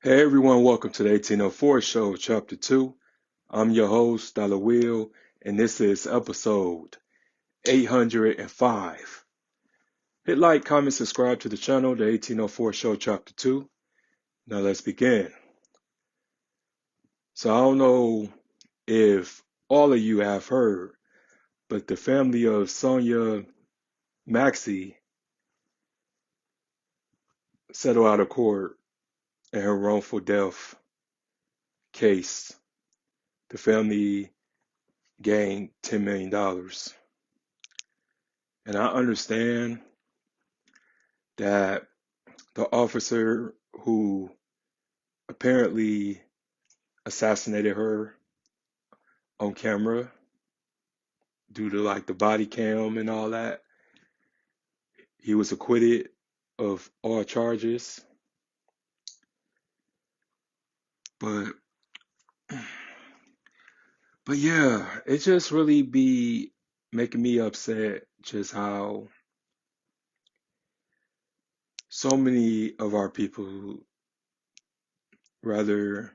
Hey everyone, welcome to the 1804 Show, Chapter 2. I'm your host, Dollar Will, and this is episode 805. Hit like, comment, subscribe to the channel, the 1804 Show, Chapter 2. Now let's begin. So I don't know if all of you have heard, but the family of Sonia Maxey settled out of court in her wrongful death case. The family gained $10 million. dollars. And I understand that the officer who apparently assassinated her on camera due to like the body cam and all that, he was acquitted of all charges. But but yeah, it just really be making me upset just how so many of our people rather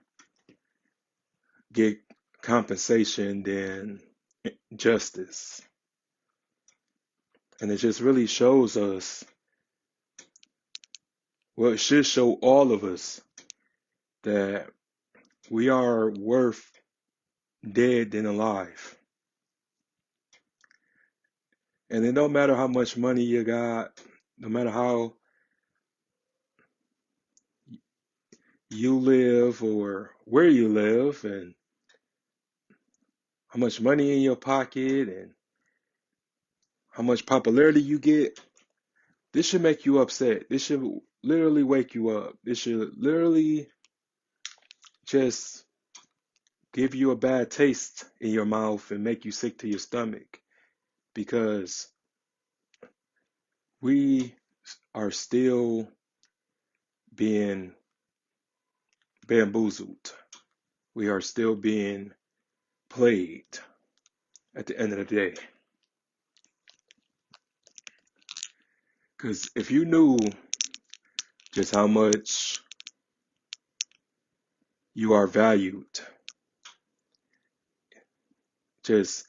get compensation than justice. And it just really shows us, well, it should show all of us that we are worth dead than alive. And it don't matter how much money you got, no matter how you live or where you live, and how much money in your pocket, and how much popularity you get, this should make you upset. This should literally wake you up. This should literally just give you a bad taste in your mouth and make you sick to your stomach because we are still being bamboozled. We are still being played at the end of the day. Because if you knew just how much you are valued, just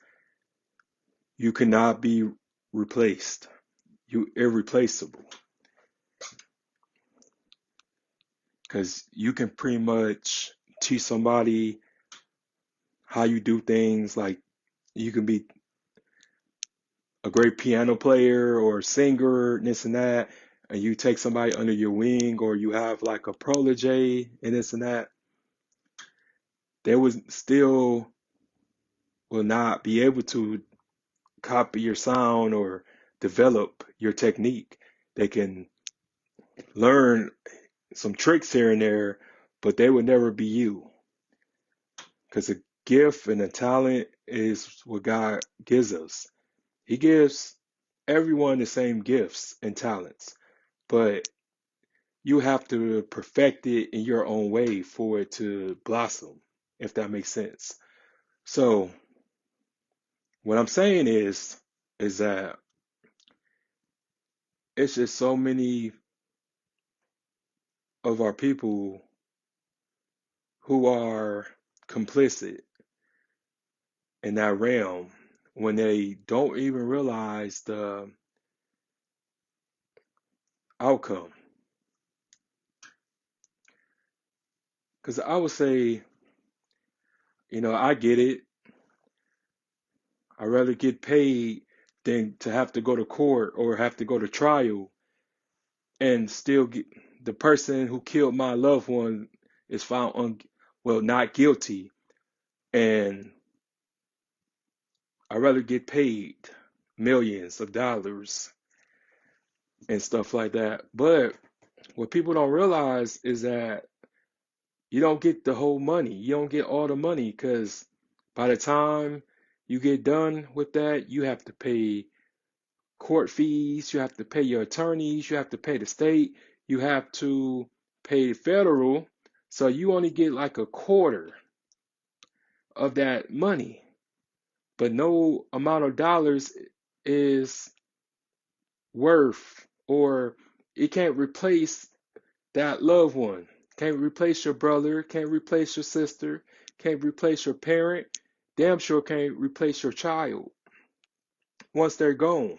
you cannot be replaced. You irreplaceable. Because you can pretty much teach somebody how you do things. Like you can be a great piano player or singer, and this and that, and you take somebody under your wing, or you have like a protege and this and that, they would still will not be able to copy your sound or develop your technique. They can learn some tricks here and there, but they would never be you. Because a gift and a talent is what God gives us. He gives everyone the same gifts and talents, but you have to perfect it in your own way for it to blossom, if that makes sense. So, what I'm saying is that it's just so many of our people who are complicit in that realm when they don't even realize the outcome. Because I would say, I get it. I'd rather get paid than to have to go to court or have to go to trial and still get the person who killed my loved one is found not guilty, and I'd rather get paid millions of dollars and stuff like that. But what people don't realize is that you don't get the whole money. You don't get all the money because by the time you get done with that, you have to pay court fees, you have to pay your attorneys, you have to pay the state, you have to pay federal. So you only get like a quarter of that money, but no amount of dollars is worth or it can't replace that loved one. Can't replace your brother, can't replace your sister, can't replace your parent, damn sure can't replace your child once they're gone.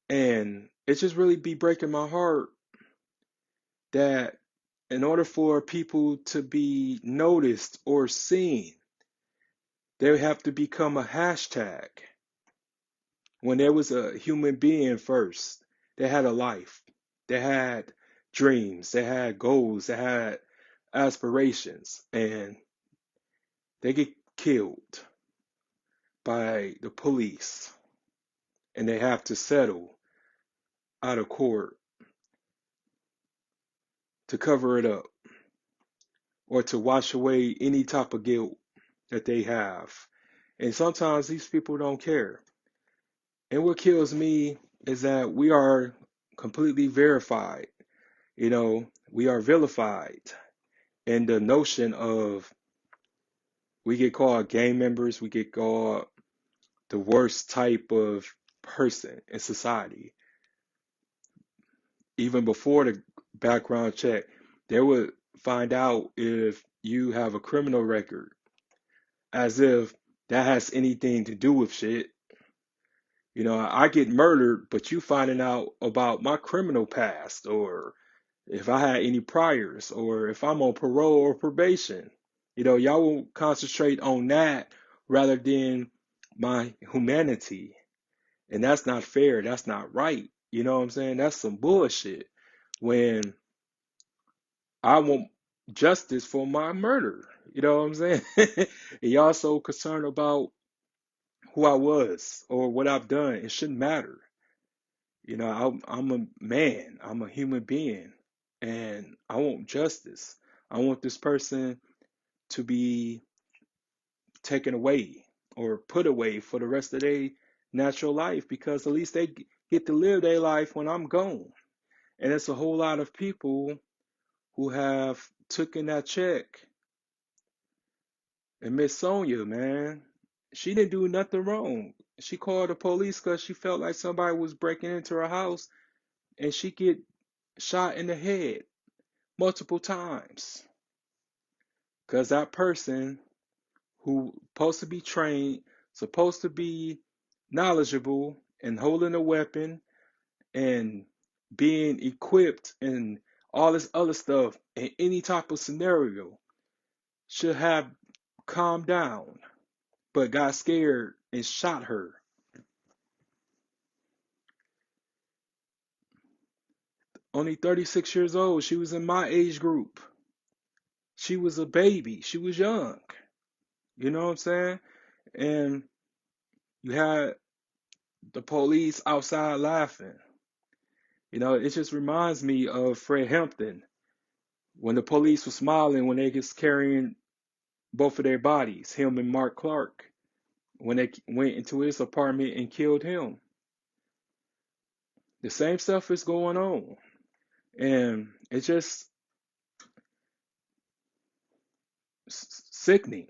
And it just really be breaking my heart that in order for people to be noticed or seen, they have to become a hashtag. When there was a human being first, they had a life, they had dreams, they had goals, they had aspirations, and they get killed by the police and they have to settle out of court to cover it up or to wash away any type of guilt that they have. And sometimes these people don't care. And what kills me is that we are completely verified. We are vilified. And the notion of we get called gang members, we get called the worst type of person in society. Even before the background check, they would find out if you have a criminal record, as if that has anything to do with shit. I get murdered, but you finding out about my criminal past, or if I had any priors, or if I'm on parole or probation. Y'all will concentrate on that rather than my humanity. And that's not fair. That's not right. You know what I'm saying? That's some bullshit. When I want justice for my murder. You know what I'm saying? And y'all so concerned about who I was or what I've done. It shouldn't matter. I'm a man. I'm a human being, and I want justice. I want this person to be taken away or put away for the rest of their natural life because at least they get to live their life when I'm gone. And it's a whole lot of people who have taken that check. And Miss Sonia, man, she didn't do nothing wrong. She called the police because she felt like somebody was breaking into her house, and she get shot in the head multiple times. Because that person who supposed to be trained, supposed to be knowledgeable and holding a weapon and being equipped and all this other stuff in any type of scenario should have calmed down, but got scared and shot her. Only 36 years old. She was in my age group. She was a baby. She was young. You know what I'm saying? And you had the police outside laughing. It just reminds me of Fred Hampton when the police were smiling when they was carrying both of their bodies, him and Mark Clark, when they went into his apartment and killed him. The same stuff is going on. And it's just sickening.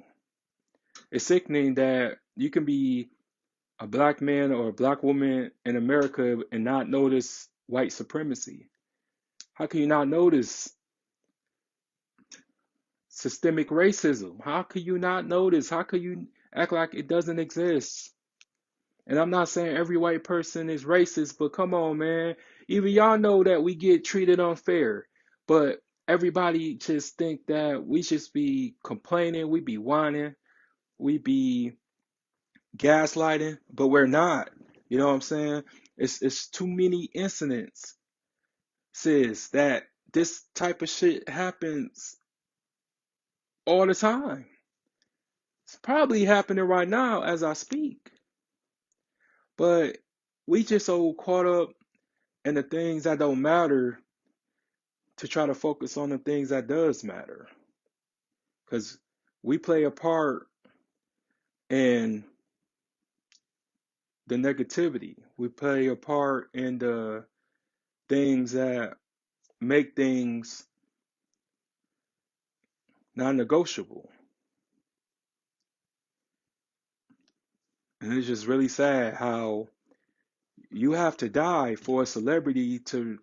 It's sickening that you can be a black man or a black woman in America and not notice white supremacy. How can you not notice systemic racism? How can you not notice? How can you act like it doesn't exist? And I'm not saying every white person is racist, but come on, man. Even y'all know that we get treated unfair. But everybody just think that we just be complaining, we be whining, we be gaslighting, but we're not. You know what I'm saying? It's too many incidents, sis, that this type of shit happens all the time. It's probably happening right now as I speak. But we just so caught up in the things that don't matter to try to focus on the things that does matter. Because we play a part in the negativity. We play a part in the things that make things non-negotiable. And it's just really sad how you have to die for a celebrity to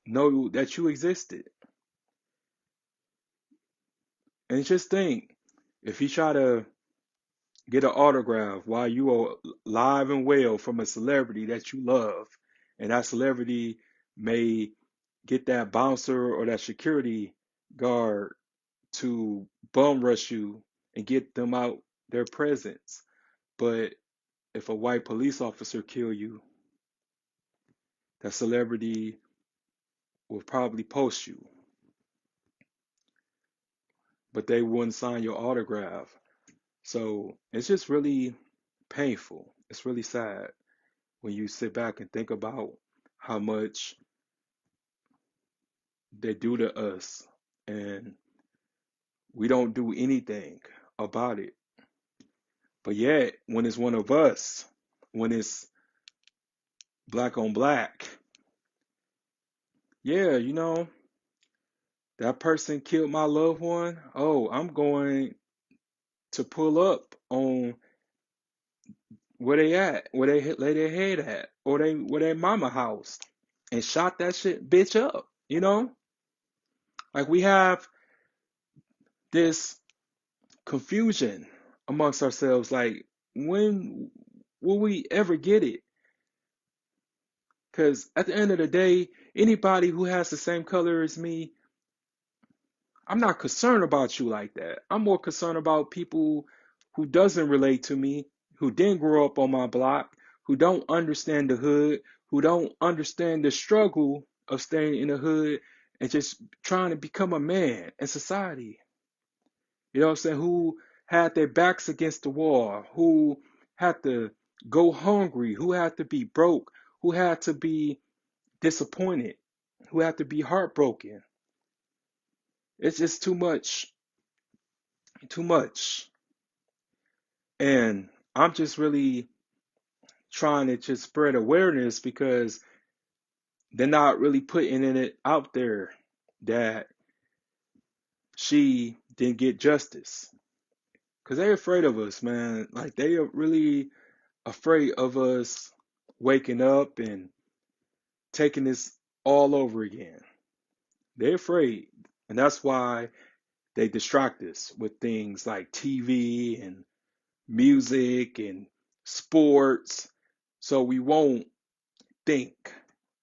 know that you existed. And just think, if you try to get an autograph while you are live and well from a celebrity that you love, and that celebrity may get that bouncer or that security guard to bum rush you and get them out their presence. But if a white police officer kill you, that celebrity will probably post you, but they wouldn't sign your autograph. So it's just really painful. It's really sad when you sit back and think about how much they do to us and we don't do anything about it. But yet, when it's one of us, when it's black on black, yeah, that person killed my loved one. Oh, I'm going to pull up on where they at, where they lay their head at, or they where their mama house, and shot that shit bitch up. Like we have this confusion amongst ourselves. Like when will we ever get it? Because at the end of the day, anybody who has the same color as me, I'm not concerned about you like that. I'm more concerned about people who doesn't relate to me, who didn't grow up on my block, who don't understand the hood, who don't understand the struggle of staying in the hood and just trying to become a man in society. You know what I'm saying? Who had their backs against the wall, who had to go hungry, who had to be broke, who had to be disappointed, who had to be heartbroken. It's just too much, too much. And I'm just really trying to just spread awareness because they're not really putting it out there that she didn't get justice. Because they're afraid of us, man. Like they are really afraid of us waking up and taking this all over again. They're afraid. And that's why they distract us with things like TV and music and sports. So we won't think.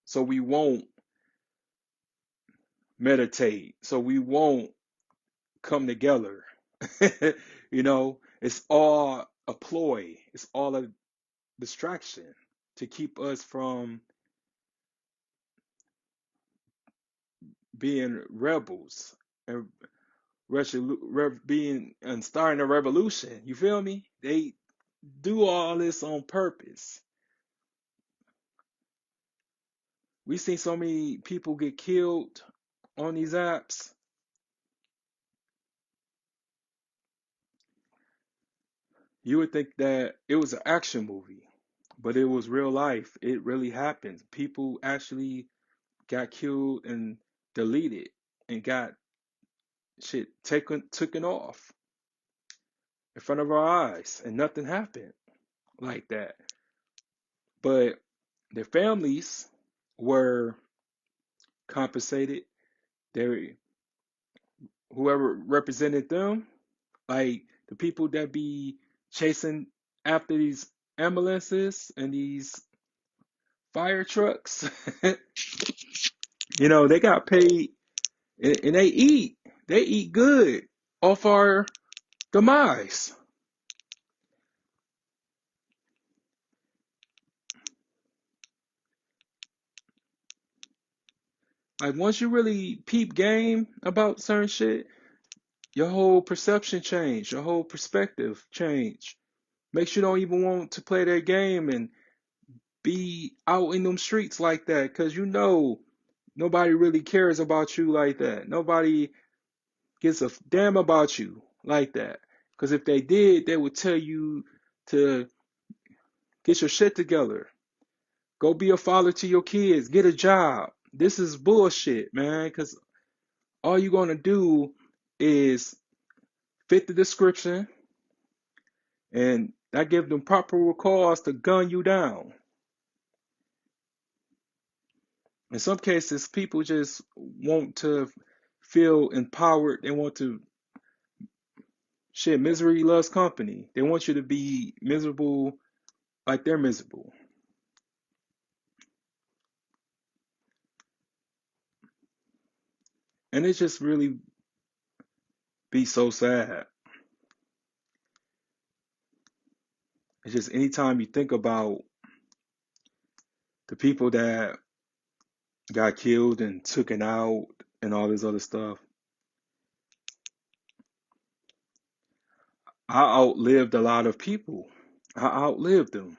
So we won't meditate. So we won't come together. It's all a ploy. It's all a distraction to keep us from being rebels and being and starting a revolution. You feel me? They do all this on purpose. We seen so many people get killed on these apps. You would think that it was an action movie, but it was real life. It really happened. People actually got killed and deleted and got shit taken off in front of our eyes, and nothing happened like that. But their families were compensated. They whoever represented them, like the people that be chasing after these ambulances and these fire trucks, they got paid and they eat good off our demise. Like once you really peep game about certain shit, your whole perception change, your whole perspective change. Makes you don't even want to play that game and be out in them streets like that because nobody really cares about you like that. Nobody gives a damn about you like that. Because if they did, they would tell you to get your shit together. Go be a father to your kids. Get a job. This is bullshit, man. Because all you're going to do is fit the description and that give them proper cause to gun you down. In some cases, people just want to feel empowered. They want to Shit, misery loves company. They want you to be miserable like they're miserable. And it just really be so sad. It's just anytime you think about the people that got killed and taken out and all this other stuff, I outlived a lot of people. I outlived them.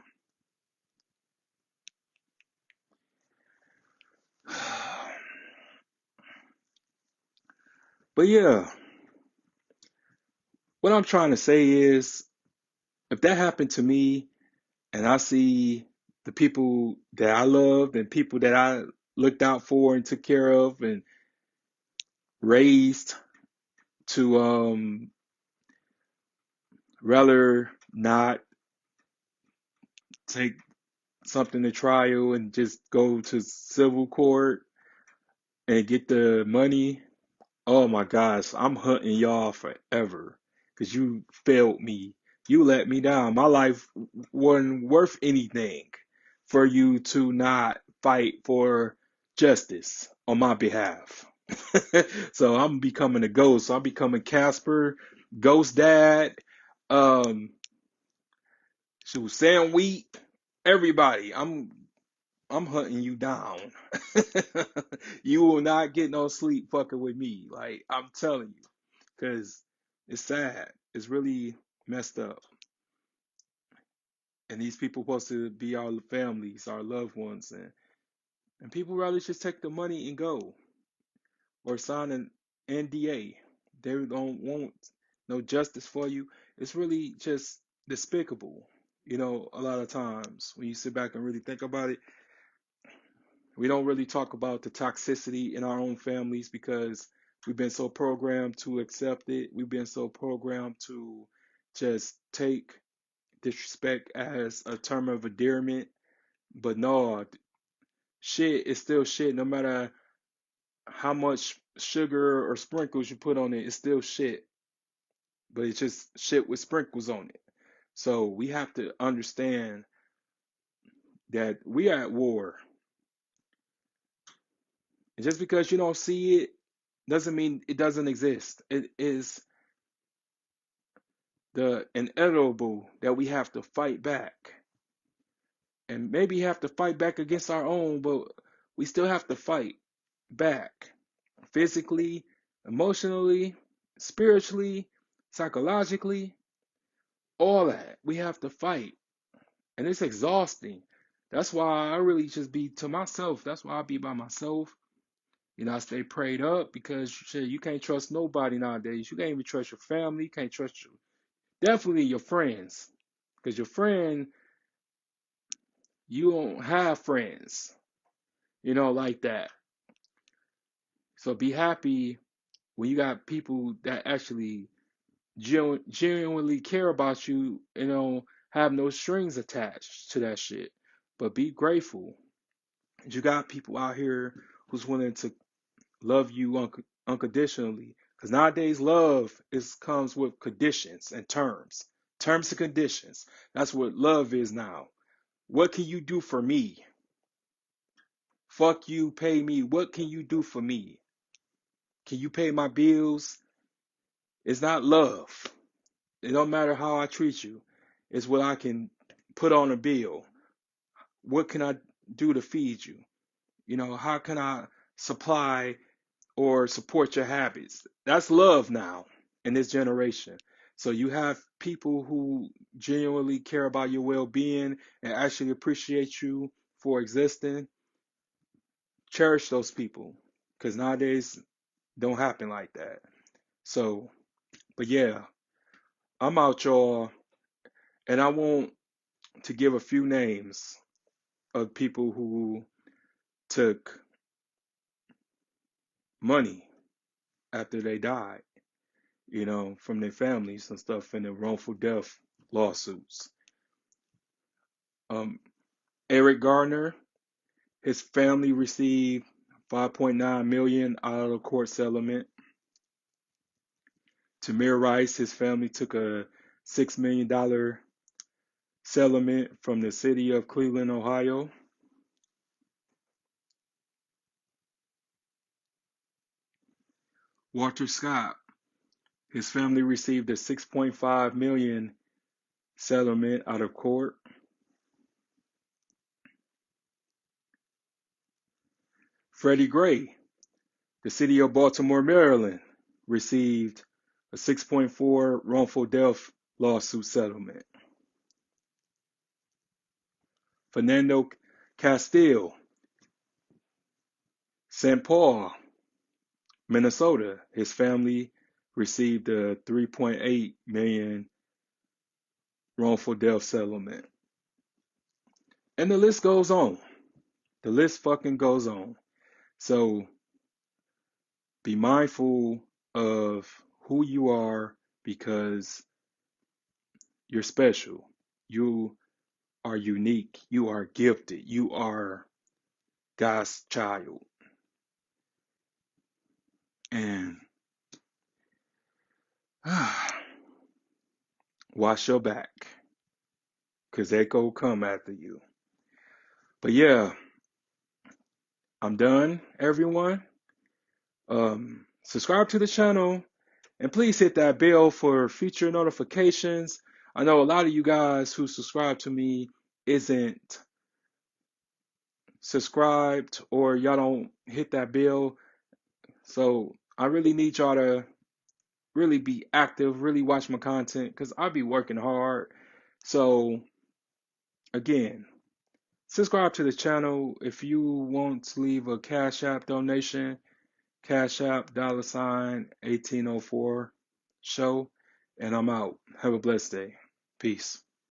But yeah, what I'm trying to say is if that happened to me and I see the people that I loved and people that I looked out for and took care of and raised to rather not take something to trial and just go to civil court and get the money. Oh my gosh, I'm hunting y'all forever because you failed me. You let me down. My life wasn't worth anything for you to not fight for justice on my behalf. So I'm becoming a ghost. So I'm becoming Casper, Ghost Dad, um, shoot, Sam Wheat, everybody. I'm hunting you down. You will not get no sleep fucking with me. Like I'm telling you, because it's sad. It's really messed up. And these people supposed to be our families, our loved ones, and people rather just take the money and go or sign an NDA. They don't want no justice for you. It's really just despicable. A lot of times when you sit back and really think about it, we don't really talk about the toxicity in our own families because we've been so programmed to accept it. We've been so programmed to just take disrespect as a term of endearment. But no, shit is still shit. No matter how much sugar or sprinkles you put on it, it's still shit. But it's just shit with sprinkles on it. So we have to understand that we are at war. And just because you don't see it doesn't mean it doesn't exist. It is the inevitable that we have to fight back. And maybe have to fight back against our own, but we still have to fight back physically, emotionally, spiritually, psychologically, all that. We have to fight. And it's exhausting. That's why I really just be to myself. That's why I be by myself. I stay prayed up because shit, you can't trust nobody nowadays. You can't even trust your family. You can't trust your definitely your friends. Because your friend, you don't have friends, like that. So be happy when you got people that actually genuinely care about you, have no strings attached to that shit. But be grateful. You got people out here who's willing to love you unconditionally. Because nowadays, love comes with conditions and terms and conditions. That's what love is now. What can you do for me? Fuck you, pay me. What can you do for me? Can you pay my bills? It's not love. It don't matter how I treat you. It's what I can put on a bill. What can I do to feed you? How can I supply or support your habits? That's love now in this generation. So you have people who genuinely care about your well-being and actually appreciate you for existing. Cherish those people because nowadays don't happen like that. So, but yeah, I'm out, y'all, and I want to give a few names of people who took money after they died, from their families and stuff in the wrongful death lawsuits. Um, Eric Garner, his family received 5.9 million out of the court settlement. Tamir Rice, his family took a $6 million settlement from the city of Cleveland, Ohio. Walter Scott, his family received a 6.5 million settlement out of court. Freddie Gray, the city of Baltimore, Maryland, received a 6.4 wrongful death lawsuit settlement. Fernando Castile, St. Paul, Minnesota, his family received a 3.8 million wrongful death settlement. And the list goes on. The list fucking goes on. So be mindful of who you are because you're special. You are unique. You are gifted. You are God's child. And watch your back because they go come after you. But yeah, I'm done, everyone. Subscribe to the channel and please hit that bell for future notifications. I know a lot of you guys who subscribe to me isn't subscribed or y'all don't hit that bell. So I really need y'all to really be active, really watch my content because I'll be working hard. So again, subscribe to the channel. If you want to leave a Cash App donation, Cash App $1804 show. And I'm out. Have a blessed day. Peace.